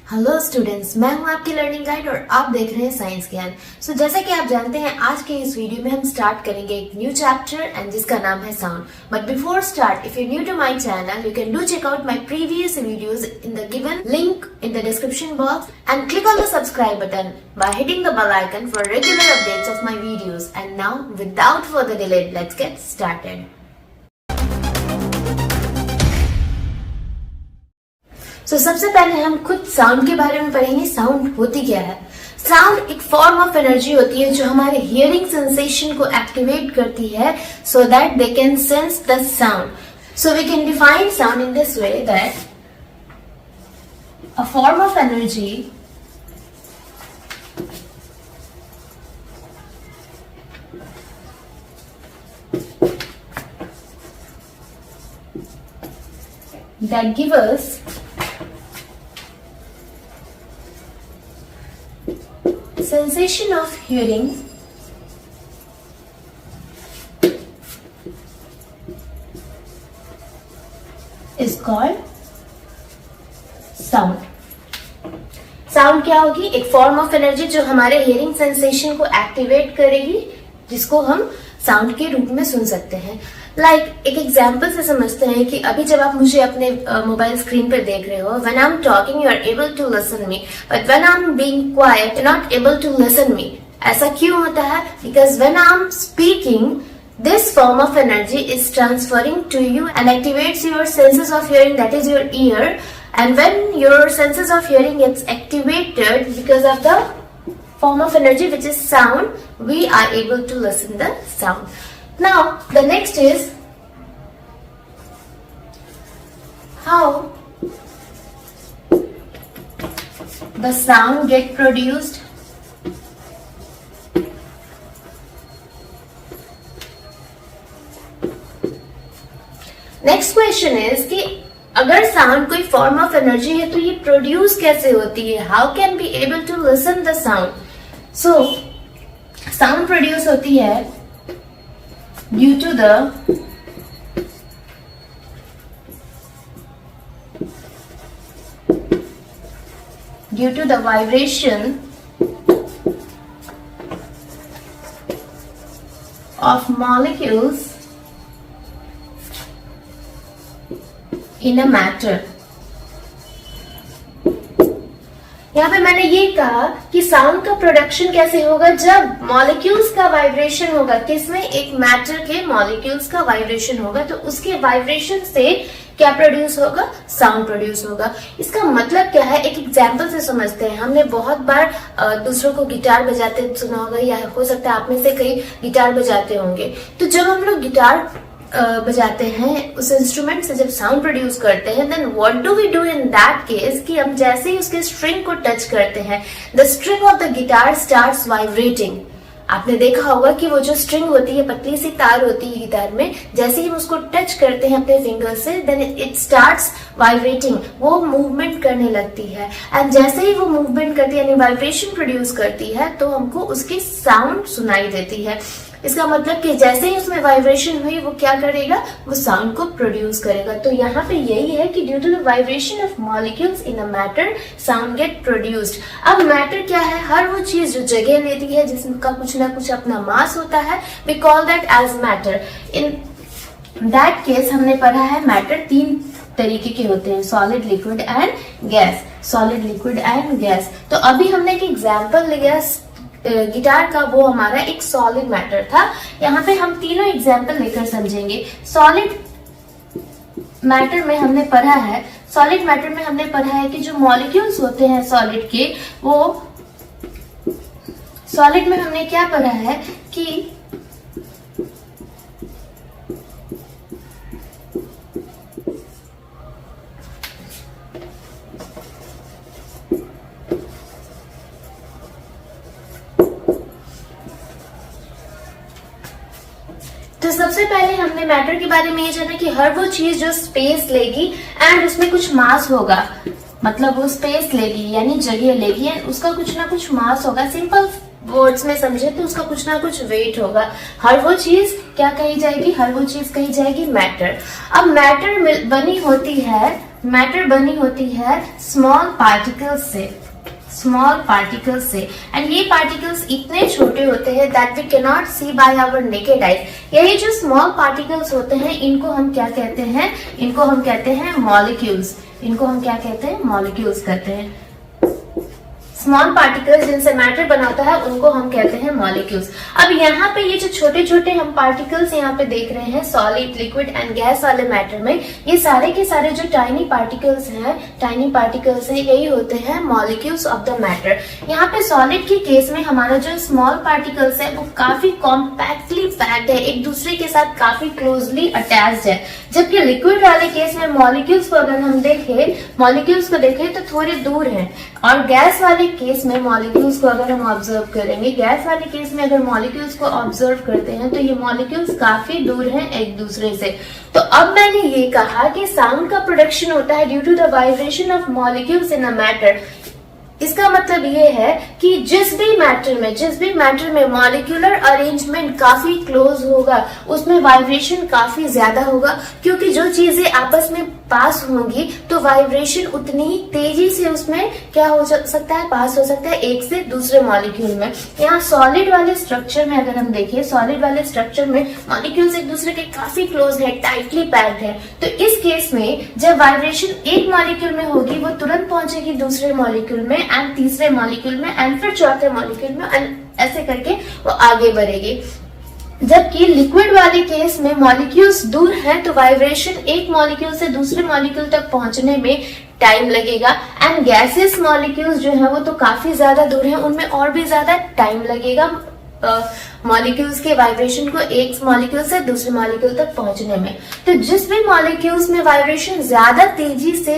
Hello students, मैं हूं आपकी लर्निंग गाइड और आप देख रहे हैं साइंस ज्ञान। जैसा कि आप जानते हैं, आज के इस वीडियो में हम स्टार्ट करेंगे एक न्यू चैप्टर एंड जिसका नाम है sound. But before start, if you new to my channel, you can do check out my previous videos in the given link in the description box and click on the subscribe button by hitting the bell icon for regular updates of my videos. And now, without further delay, let's get started. सबसे पहले हम खुद sound के बारे में पढ़ेंगे। Sound होती क्या है? साउंड एक फॉर्म ऑफ एनर्जी होती है जो हमारे हियरिंग सेंसेशन को एक्टिवेट करती है so that they can sense the sound. So we can define sound in this way that a form of energy that give us sensation of hearing is called sound. Sound क्या होगी? एक form of energy जो हमारे hearing sensation को activate करेगी, जिसको हम sound के रूप में सुन सकते हैं। एक एग्जाम्पल से समझते हैं कि अभी जब आप मुझे अपने मोबाइल स्क्रीन पर देख रहे हो, when I am talking you are able to listen me, but when I am being quiet you are not able to listen me. ऐसा क्यों होता है? Because when I am speaking, this form of energy is transferring to you and activates your senses of hearing, that is your ear. And when your senses of hearing gets activated because of the form of energy which is sound, we are able to listen the sound. Now the next is how the sound get produced. Next question is कि अगर sound कोई form of energy है तो ये produce कैसे होती है? How can be able to listen the sound? So sound produce होती है due to the vibration of molecules in a matter. यहाँ पे मैंने ये कहा कि साउंड का प्रोडक्शन कैसे होगा? जब मॉलिक्यूल्स का वाइब्रेशन होगा। किसमें? एक मैटर के मॉलिक्यूल्स का वाइब्रेशन होगा, तो उसके वाइब्रेशन से क्या प्रोड्यूस होगा? साउंड प्रोड्यूस होगा। इसका मतलब क्या है? एक एग्जांपल से समझते हैं। हमने बहुत बार दूसरों को गिटार बजाते सुना होगा, या हो सकता है आप में से कई गिटार बजाते होंगे। तो जब हम लोग गिटार बजाते हैं, उस इंस्ट्रूमेंट से जब साउंड प्रोड्यूस करते हैं, then what do we do in that case? कि हम जैसे ही उसके स्ट्रिंग को टच करते हैं, the string of the guitar starts vibrating. आपने देखा होगा कि वो जो स्ट्रिंग होती है, पतली सी तार होती है गिटार में, जैसे ही हम उसको टच करते हैं अपने फिंगर से, देन इट स्टार्ट्स वाइब्रेटिंग। वो मूवमेंट करने लगती है, एंड जैसे ही वो मूवमेंट करती है यानी वाइब्रेशन प्रोड्यूस करती है, तो हमको उसकी साउंड सुनाई देती है। इसका मतलब कि जैसे ही उसमें वाइब्रेशन हुई, वो क्या करेगा? वो साउंड को प्रोड्यूस करेगा। तो यहाँ पे यही है कि due to the vibration of molecules in a matter, sound get produced. अब मैटर क्या है? हर वो चीज जो जगह लेती है, जिसका कुछ ना कुछ अपना मास होता है, we call that as matter. In that case हमने पढ़ा है मैटर तीन तरीके के होते हैं, solid, liquid and gas. Solid, liquid and gas. तो अभी हमने एक एग्जाम्पल लिया गिटार का, वो हमारा एक सॉलिड मैटर था। यहाँ पे हम तीनों एग्जाम्पल लेकर समझेंगे। सॉलिड मैटर में हमने पढ़ा है, कि जो मॉलिक्यूल्स होते हैं सॉलिड के, वो सॉलिड में हमने क्या पढ़ा है कि तो सबसे पहले हमने मैटर के बारे में ये जाना कि हर वो चीज जो स्पेस लेगी एंड उसमें कुछ मास होगा, मतलब वो स्पेस लेगी यानी जगह लेगी एंड उसका कुछ ना कुछ मास होगा। सिंपल वर्ड्स में समझे तो उसका कुछ ना कुछ वेट होगा। हर वो चीज क्या कही जाएगी? हर वो चीज कही जाएगी मैटर। अब मैटर बनी होती है मैटर बनी होती है स्मॉल पार्टिकल्स से एंड ये पार्टिकल्स इतने छोटे होते हैं that we cannot see by our naked eyes. यही जो स्मॉल पार्टिकल्स होते हैं इनको हम क्या कहते हैं, इनको हम कहते हैं मॉलिक्यूल्स। इनको हम क्या कहते हैं, मॉलिक्यूल्स कहते हैं। स्मॉल पार्टिकल्स जिनसे मैटर बनाता है उनको हम कहते हैं मॉलिक्यूल्स। अब यहाँ पे ये जो छोटे छोटे हम पार्टिकल्स यहाँ पे देख रहे हैं सॉलिड, लिक्विड एंड गैस वाले मैटर में, ये सारे के सारे जो टाइनी पार्टिकल्स हैं यही होते हैं मॉलिक्यूल्स ऑफ द मैटर। यहाँ पे सॉलिड के केस में हमारा जो स्मॉल पार्टिकल्स है वो काफी कॉम्पैक्टली पैक्ड है, एक दूसरे के साथ काफी क्लोजली अटैच्ड है। जबकि लिक्विड वाले केस में मॉलिक्यूल्स को अगर हम देखें तो थोड़े दूर हैं। और गैस वाले केस में मॉलिक्यूल्स को अगर हम ऑब्जर्व करेंगे, गैस वाले केस में अगर मॉलिक्यूल्स को ऑब्जर्व करते हैं तो ये मॉलिक्यूल्स काफी दूर हैं एक दूसरे से। तो अब मैंने ये कहा कि साउंड का प्रोडक्शन होता है due to the vibration of molecules in a matter. इसका मतलब ये है कि जिस भी मैटर में मॉलिक्यूलर अरेंजमेंट काफी क्लोज होगा उसमें वाइब्रेशन काफी ज्यादा होगा, क्योंकि जो चीजें आपस में पास होंगी तो वाइब्रेशन उतनी ही तेजी से उसमें क्या हो सकता है, पास हो सकता है एक से दूसरे मॉलिक्यूल में। यहाँ सॉलिड वाले स्ट्रक्चर में अगर हम देखें, सॉलिड वाले स्ट्रक्चर में मॉलिक्यूल्स एक दूसरे के काफी क्लोज है, टाइटली पैक्ड है। तो इस केस में जब वाइब्रेशन एक मॉलिक्यूल में होगी वो तुरंत पहुंचेगी दूसरे मॉलिक्यूल में एंड तीसरे मॉलिक्यूल में एंड फिर चौथे मॉलिक्यूल में एंड ऐसे करके वो आगे बढ़ेगी। जबकि लिक्विड वाले केस में मॉलिक्यूल्स दूर हैं तो वाइब्रेशन एक मॉलिक्यूल से दूसरे मॉलिक्यूल तक पहुंचने में टाइम लगेगा एंड गैसियस मॉलिक्यूल्स जो है वो तो काफी ज्यादा दूर हैं, उनमें और भी ज्यादा टाइम लगेगा मॉलिक्यूल्स के वाइब्रेशन को एक मॉलिक्यूल से दूसरे मॉलिक्यूल तक पहुंचने में। तो जिस भी मॉलिक्यूल्स में वाइब्रेशन ज्यादा तेजी से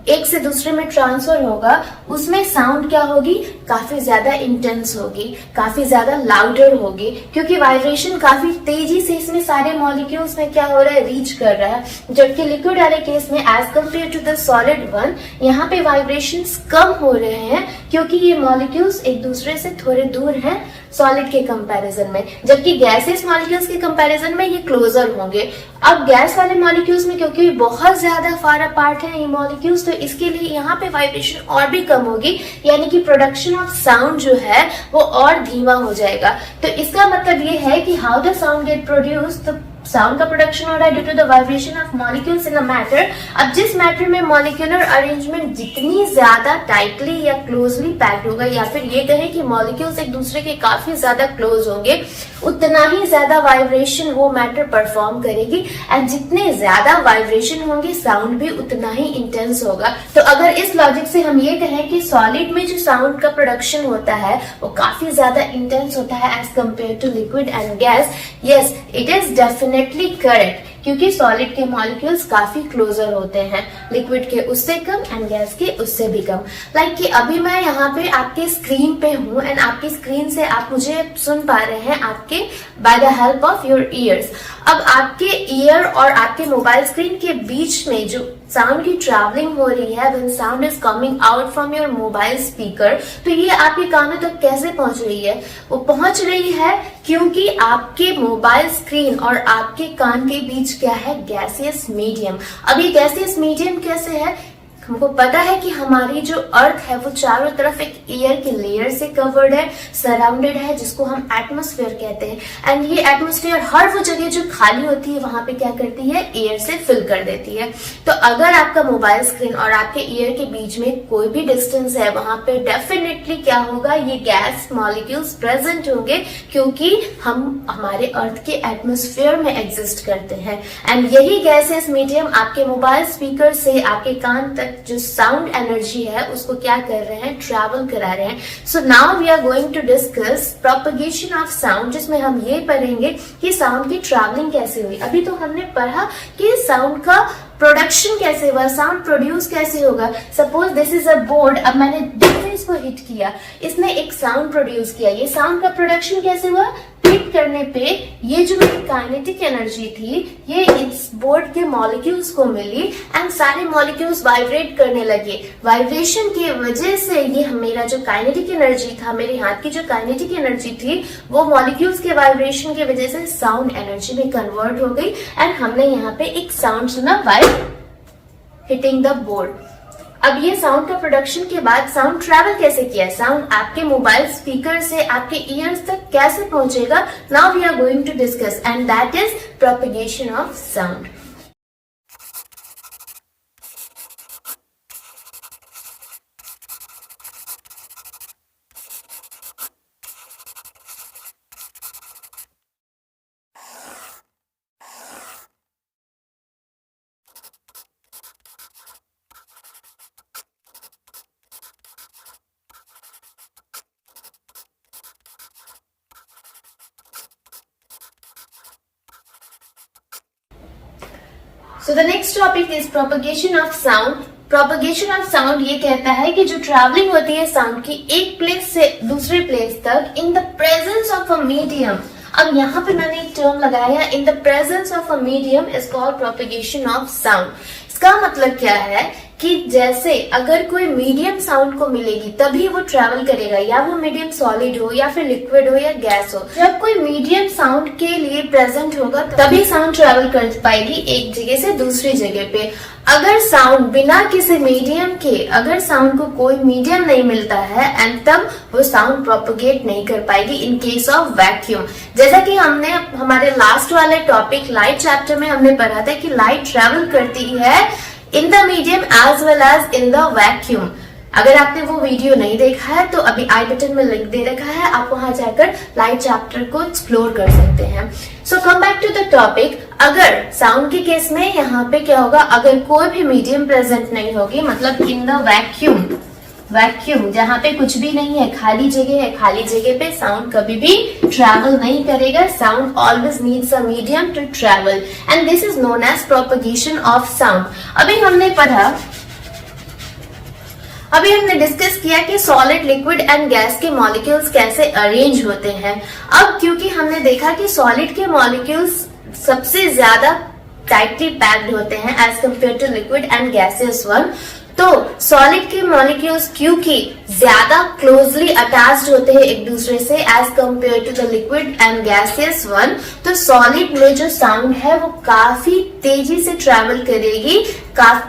एक से दूसरे में ट्रांसफर होगा उसमें साउंड क्या होगी, काफी ज्यादा इंटेंस होगी, काफी ज्यादा लाउडर होगी, क्योंकि वाइब्रेशन काफी तेजी से इसमें सारे मॉलिक्यूल्स में क्या हो रहा है, रीच कर रहा है। जबकि लिक्विड वाले केस में as compare to the solid one यहाँ पे वाइब्रेशंस कम हो रहे हैं क्योंकि ये मॉलिक्यूल्स एक दूसरे से थोड़े दूर हैं सॉलिड के कंपैरिजन में, जबकि गैसेस मॉलिक्यूल्स के कंपैरिजन में ये क्लोजर होंगे। अब गैस वाले मॉलिक्यूल्स में क्योंकि बहुत ज्यादा फार अपार्ट है ये मॉलिक्यूल्स, तो इसके लिए यहाँ पे वाइब्रेशन और भी कम होगी, यानी कि प्रोडक्शन ऑफ साउंड जो है वो और धीमा हो जाएगा। तो इसका मतलब ये है कि how the sound get produce, तो साउंड का प्रोडक्शन हो रहा है due to the vibration of molecules in a matter. अब जिस मैटर में मॉलिक्यूलर अरेंजमेंट जितनी ज्यादा टाइटली या क्लोजली पैक्ड होगा, या फिर ये कहें कि मॉलिक्यूल्स एक दूसरे के काफी ज्यादा क्लोज होंगे, उतना ही ज्यादा वाइब्रेशन वो मैटर परफॉर्म करेगी एंड जितने ज्यादा वाइब्रेशन होंगे साउंड भी उतना ही इंटेंस होगा। तो अगर इस लॉजिक से हम ये कहें कि सॉलिड में जो साउंड का प्रोडक्शन होता है वो काफी ज्यादा इंटेंस होता है as compare to liquid and gas, yes it is definitely correct, क्योंकि सॉलिड के मॉलिक्यूल्स काफी क्लोजर होते हैं, लिक्विड के उससे कम एंड गैस के उससे भी कम। लाइक कि अभी मैं यहाँ पे आपके स्क्रीन पे हूँ एंड आपकी स्क्रीन से आप मुझे सुन पा रहे हैं आपके by the help of your ears. अब आपके ईयर और आपके मोबाइल स्क्रीन के बीच में जो साउंड की ट्रैवलिंग हो रही है, when sound is coming out from your mobile speaker, तो ये आपके कानों तक कैसे पहुंच रही है? वो पहुंच रही है क्योंकि आपके मोबाइल स्क्रीन और आपके कान के बीच क्या है, गैसियस मीडियम। अब ये गैसियस मीडियम कैसे है? हमको पता है कि हमारी जो अर्थ है वो चारों तरफ एक एयर के लेयर से कवर्ड है, सराउंडेड है, जिसको हम एटमॉस्फेयर कहते हैं। एंड ये एटमॉस्फेयर हर वो जगह जो खाली होती है वहां पे क्या करती है, एयर से फिल कर देती है। तो अगर आपका मोबाइल स्क्रीन और आपके ईयर के बीच में कोई भी डिस्टेंस है, वहां पे डेफिनेटली क्या होगा, ये गैस मॉलिक्यूल्स प्रेजेंट होंगे, क्योंकि हम हमारे अर्थ के एटमॉस्फेयर में एग्जिस्ट करते हैं। एंड यही गैसेस मीडियम आपके मोबाइल स्पीकर से आपके कान तक जो साउंड एनर्जी है उसको क्या कर रहे हैं, ट्रैवल करा रहे हैं। So now we are going to discuss propagation of sound, जिसमें हम ये पढ़ेंगे कि साउंड की ट्रैवलिंग कैसे हुई। अभी तो हमने पढ़ा कि साउंड का प्रोडक्शन कैसे हुआ, साउंड प्रोड्यूस कैसे होगा। Suppose this is a board, अब मैंने डिवाइस को हिट किया, इसने एक साउंड प्रोड्यूस किया। ये साउंड का प्रोडक्शन कैसे हुआ, हिट करने पे ये जो मेरी काइनेटिक एनर्जी थी ये इस बोर्ड के मॉलिक्यूल्स को मिली एंड सारे मॉलिक्यूल्स वाइब्रेट करने लगे। वाइब्रेशन की वजह से ये मेरा जो काइनेटिक एनर्जी था, मेरे हाथ की जो काइनेटिक एनर्जी थी, वो मॉलिक्यूल्स के वाइब्रेशन की वजह से साउंड एनर्जी में कन्वर्ट हो गई एंड हमने यहाँ पे एक साउंड सुना, हिटिंग द बोर्ड। अब ये साउंड का प्रोडक्शन के बाद साउंड ट्रैवल कैसे किया, साउंड आपके मोबाइल स्पीकर से आपके ईयर्स तक कैसे पहुंचेगा, now we are going to discuss and that is propagation of sound. So the next topic is propagation of sound. Propagation of sound ये कहता है कि जो ट्रैवलिंग होती है साउंड की एक प्लेस से दूसरे प्लेस तक in the presence of a medium. अब यहाँ पे मैंने एक टर्म लगाया, in the presence of a medium is called propagation of sound. इसका मतलब क्या है कि जैसे अगर कोई मीडियम साउंड को मिलेगी तभी वो ट्रैवल करेगा, या वो मीडियम सॉलिड हो या फिर लिक्विड हो या गैस हो। जब कोई मीडियम साउंड के लिए प्रेजेंट होगा तभी साउंड ट्रैवल कर पाएगी एक जगह से दूसरी जगह पे। अगर साउंड बिना किसी मीडियम के, अगर साउंड को कोई मीडियम नहीं मिलता है एंड तब वो साउंड प्रोपेगेट नहीं कर पाएगी इन केस ऑफ वैक्यूम। जैसा कि हमने हमारे लास्ट वाले टॉपिक लाइट चैप्टर में हमने पढ़ा था कि लाइट ट्रैवल करती है in the medium as well as in the vacuum. अगर आपने वो वीडियो नहीं देखा है तो अभी आई बटन में लिंक दे रखा है, आप वहां जाकर लाइट चैप्टर को एक्सप्लोर कर सकते हैं। So come back to the topic. अगर साउंड के केस में यहाँ पे क्या होगा, अगर कोई भी मीडियम प्रेजेंट नहीं होगी, मतलब इन द वैक्यूम, वैक्यूम जहाँ पे कुछ भी नहीं है, खाली जगह है, खाली जगह पे साउंड कभी भी ट्रैवल नहीं करेगा। Sound always needs a medium to travel and this is known as propagation of sound. अभी हमने डिस्कस किया कि सॉलिड, लिक्विड एंड गैस के मॉलिक्यूल्स कैसे अरेंज होते हैं। अब क्योंकि हमने देखा कि सॉलिड के मॉलिक्यूल्स सबसे ज्यादा टाइटली पैक्ड होते हैं as compare to liquid and gaseous one, तो सॉलिड के मॉलिक्यूल्स क्योंकि ज्यादा क्लोजली अटैच्ड होते हैं एक दूसरे से as compare to the liquid and gaseous one, तो सॉलिड में जो साउंड है वो काफी तेजी से ट्रैवल करेगी,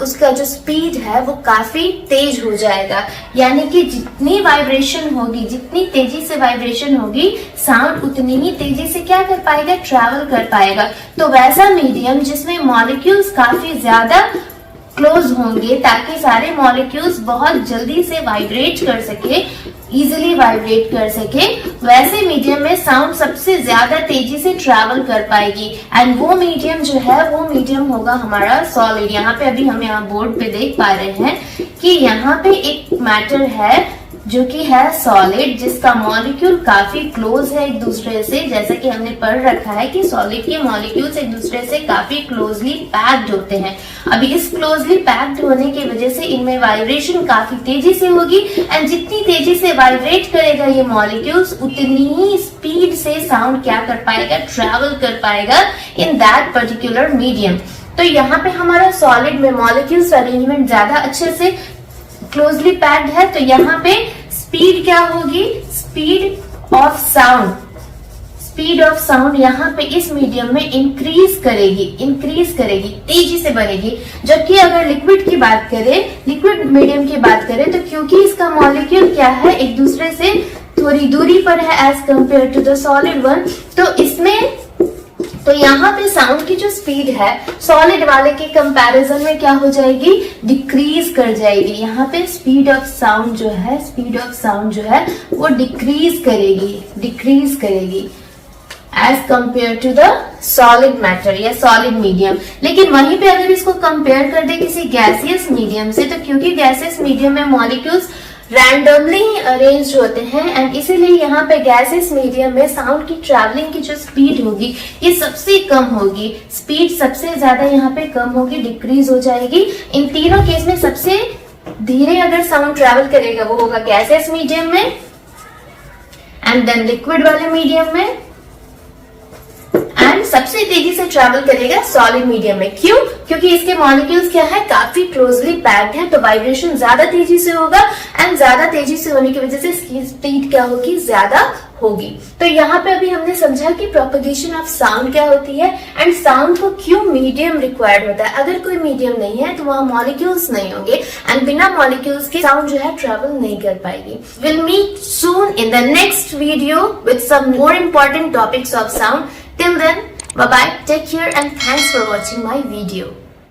उसका जो स्पीड है वो काफी तेज हो जाएगा। यानी कि जितनी वाइब्रेशन होगी, जितनी तेजी से वाइब्रेशन होगी, साउंड उतनी ही तेजी से क्या कर पाएगा, ट्रैवल कर पाएगा। तो वैसा मीडियम जिसमें मॉलिक्यूल्स काफी ज्यादा क्लोज होंगे ताकि सारे मॉलिक्यूल्स बहुत जल्दी से वाइब्रेट कर सके, इजिली वाइब्रेट कर सके, वैसे मीडियम में साउंड सबसे ज्यादा तेजी से ट्रैवल कर पाएगी। एंड वो मीडियम जो है वो मीडियम होगा हमारा सॉलिड। यहाँ पे अभी हम यहाँ बोर्ड पे देख पा रहे हैं कि यहाँ पे एक मैटर है जो कि है सॉलिड, जिसका मॉलिक्यूल काफी क्लोज है एक दूसरे से। जैसा कि हमने पढ़ रखा है कि सॉलिड के मॉलिक्यूल्स एक दूसरे से काफी क्लोजली पैक्ड होते हैं। अभी इस क्लोजली पैक्ड होने की वजह से इनमें वाइब्रेशन काफी तेजी से होगी एंड जितनी तेजी से वाइब्रेट करेगा ये मॉलिक्यूल्स उतनी ही स्पीड से साउंड क्या कर पाएगा, ट्रैवल कर पाएगा इन दैट पर्टिकुलर मीडियम। तो यहाँ पे हमारा सॉलिड में मॉलिक्यूल्स अरेंजमेंट ज्यादा अच्छे से क्लोजली पैक्ड है, तो यहाँ पे स्पीड क्या होगी, speed of sound, speed of sound यहाँ पे इस मीडियम में इंक्रीज करेगी, तेजी से बढ़ेगी। जबकि अगर लिक्विड की बात करें, लिक्विड मीडियम की बात करें, तो क्योंकि इसका मॉलिक्यूल क्या है, एक दूसरे से थोड़ी दूरी पर है as compare to the solid one, तो इसमें तो यहाँ पे साउंड की जो स्पीड है सॉलिड वाले के कंपैरिजन में क्या हो जाएगी, डिक्रीज कर जाएगी। यहाँ पे स्पीड ऑफ साउंड जो है वो डिक्रीज करेगी as compare to the solid matter या सॉलिड मीडियम। लेकिन वहीं पे अगर इसको कंपेयर कर दे किसी गैसियस मीडियम से, तो क्योंकि गैसियस मीडियम में मॉलिक्यूल्स रैंडमली अरेंज होते हैं एंड इसीलिए यहाँ पे गैसियस मीडियम में साउंड की ट्रैवलिंग की जो स्पीड होगी ये सबसे कम होगी, स्पीड सबसे ज्यादा यहाँ पे कम होगी, डिक्रीज हो जाएगी। इन तीनों केस में सबसे धीरे अगर साउंड ट्रैवल करेगा वो होगा गैसियस मीडियम में एंड देन लिक्विड वाले मीडियम में, एंड सबसे तेजी से ट्रैवल करेगा सॉलिड मीडियम में। क्यों? क्योंकि इसके मॉलिक्यूल्स क्या है, काफी क्लोजली पैक्ड है, तो वाइब्रेशन ज्यादा तेजी से होगा एंड ज्यादा तेजी से होने की वजह से इसकी स्पीड क्या होगी, ज्यादा होगी। तो यहाँ पे अभी हमने समझा कि प्रोपगेशन ऑफ साउंड क्या होती है एंड साउंड को क्यों मीडियम रिक्वायर्ड होता है। अगर कोई मीडियम नहीं है तो वहाँ मॉलिक्यूल्स नहीं होंगे एंड बिना मॉलिक्यूल्स के साउंड जो है ट्रेवल नहीं कर पाएगी। Will meet soon in the next video with some more important topics of sound. Till then, bye bye, take care and thanks for watching my video.